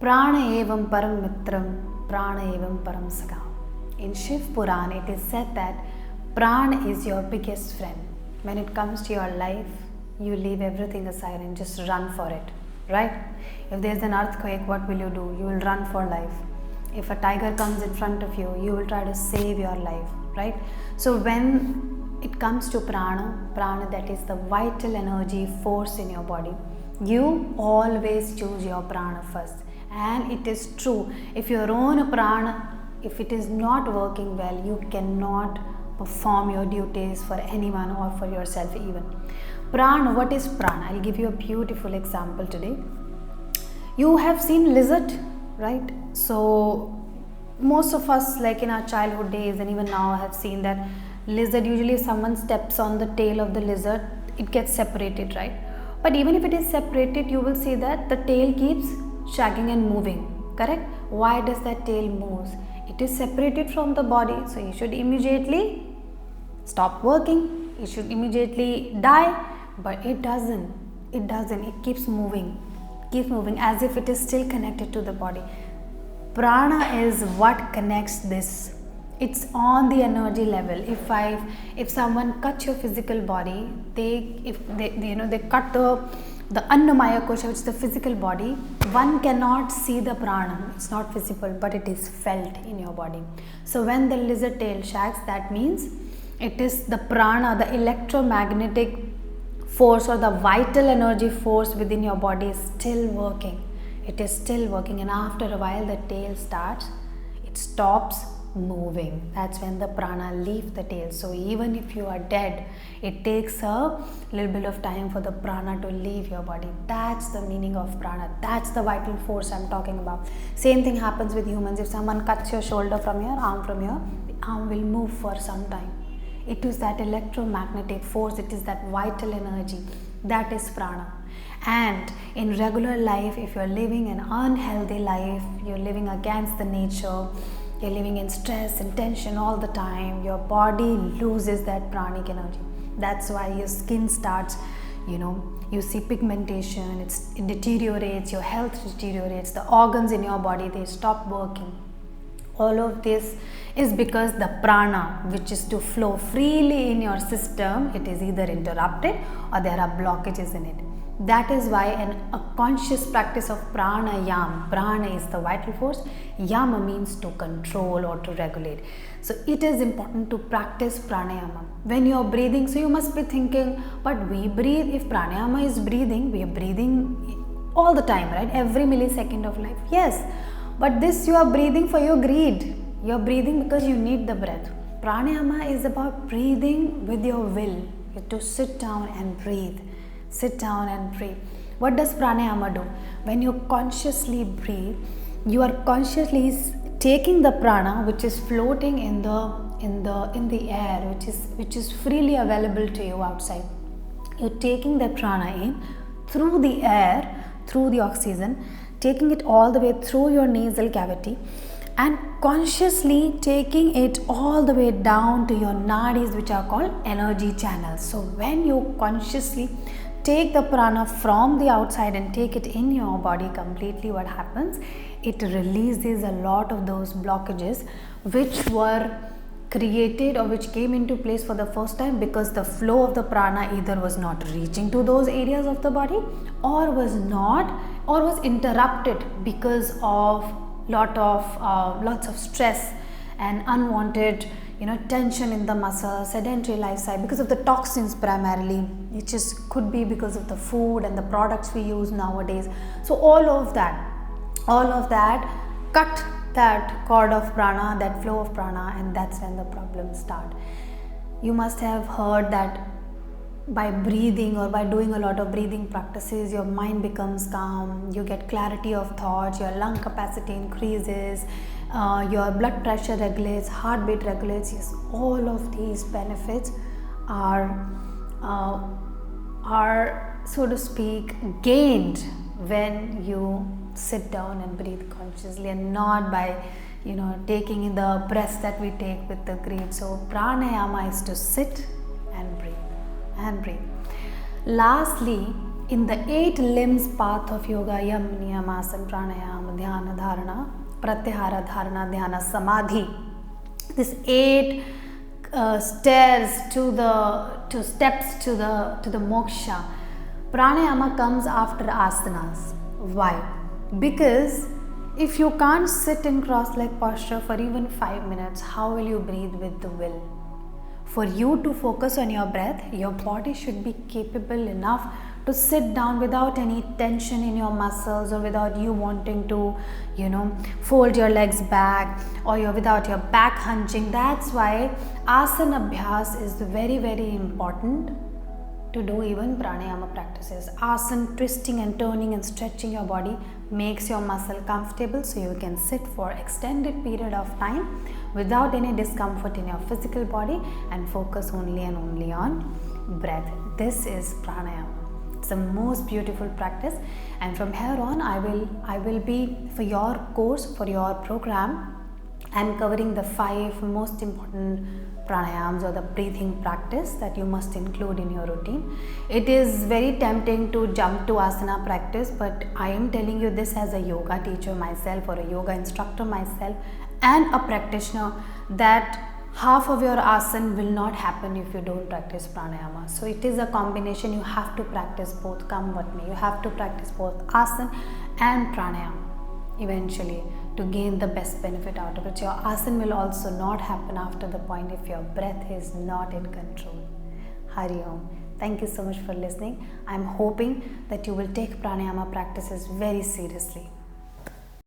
Prana evam param mitram, prana evam param sakha. In Shiv Puran, it is said that prana is your biggest friend. When it comes to your life, you leave everything aside and just run for it, right? If there's an earthquake, what will you do? You will run for life. If a tiger comes in front of you, you will try to save your life, right? So when it comes to prana, that is the vital energy force in your body. You always choose your prana first. And it is true, if your own prana, if it is not working well, you cannot perform your duties for anyone or for yourself even. Prana, what is prana? I'll give you a beautiful example today. You have seen lizard, right? So most of us, like in our childhood days and even now, have seen that lizard, usually if someone steps on the tail of the lizard, it gets separated, right? But even if it is separated, you will see that the tail keeps shagging and moving, correct? Why does that tail move? It is separated from the body, so you should immediately stop working, you should immediately die, but it doesn't, it keeps moving as if it is still connected to the body. Prana is what connects this. It's on the energy level. If someone cuts your physical body, they cut the Annamaya Kosha, which is the physical body, one cannot see the prana. It's not visible, but it is felt in your body. So when the lizard tail shags, that means it is the prana, the electromagnetic force or the vital energy force within your body is still working. It is still working, and after a while the tail stops moving. That's when the prana leaves the tail. So even if you are dead, it takes a little bit of time for the prana to leave your body. That's the meaning of prana. That's the vital force I'm talking about. Same thing happens with humans. If someone cuts your shoulder from your arm, the arm will move for some time. It is that electromagnetic force, it is that vital energy. That is prana. And in regular life, if you're living an unhealthy life, you're living against the nature, you're living in stress and tension all the time, your body loses that pranic energy. That's why your skin starts, you see pigmentation, it deteriorates, your health deteriorates, the organs in your body, they stop working. All of this is because the prana, which is to flow freely in your system, it is either interrupted or there are blockages in it. That is why a conscious practice of pranayama, prana is the vital force, yama means to control or to regulate. So it is important to practice pranayama. When you are breathing, so you must be thinking, but we breathe, if pranayama is breathing, we are breathing all the time, right? Every millisecond of life. Yes, but this you are breathing for your greed. You are breathing because you need the breath. Pranayama is about breathing with your will. You have to sit down and breathe. Sit down and breathe. What does pranayama do? When you consciously breathe, you are consciously taking the prana, which is floating in the air, which is freely available to you outside. You're taking the prana in through the air, through the oxygen, taking it all the way through your nasal cavity, and consciously taking it all the way down to your nadis, which are called energy channels. So when you consciously take the prana from the outside and take it in your body completely, what happens? It releases a lot of those blockages which were created or which came into place for the first time because the flow of the prana either was not reaching to those areas of the body or was interrupted because of lots of stress and unwanted tension in the muscle, sedentary lifestyle, because of the toxins primarily, which could be because of the food and the products we use nowadays. So all of that cut that cord of prana, that flow of prana, and that's when the problems start. You must have heard that by breathing or by doing a lot of breathing practices, your mind becomes calm, you get clarity of thoughts, your lung capacity increases, your blood pressure regulates, heartbeat regulates. Yes, all of these benefits are so to speak gained when you sit down and breathe consciously and not by taking in the breaths that we take with the greed. So pranayama is to sit and breathe. Lastly, In the 8 limbs path of yoga, yam, niyam, asana, pranayama, dhyana, dharana, pratyahara, dharana, dhyana, samadhi, this 8 steps to the moksha. Pranayama comes after asanas. Why? Because if you can't sit in cross-leg posture for even 5 minutes, how will you breathe with the will? For you to focus on your breath, your body should be capable enough to sit down without any tension in your muscles, or without you wanting to, fold your legs back, or without your back hunching. That's why asana abhyas is very, very important to do even pranayama practices. Asana, twisting and turning and stretching your body, makes your muscle comfortable so you can sit for extended period of time without any discomfort in your physical body and focus only and only on breath. This is pranayama. It's the most beautiful practice, and from here on I will be, for your course, for your program, I'm covering the 5 most important pranayams or the breathing practice that you must include in your routine. It is very tempting to jump to asana practice, but I am telling you this as a yoga teacher myself, or a yoga instructor myself, and a practitioner, that half of your asana will not happen if you don't practice pranayama. So it is a combination. You have to practice both, come what may. You have to practice both asana and pranayama eventually to gain the best benefit out of it. Your asana will also not happen after the point if your breath is not in control. Hari Om. Thank you so much for listening. I'm hoping that you will take pranayama practices very seriously.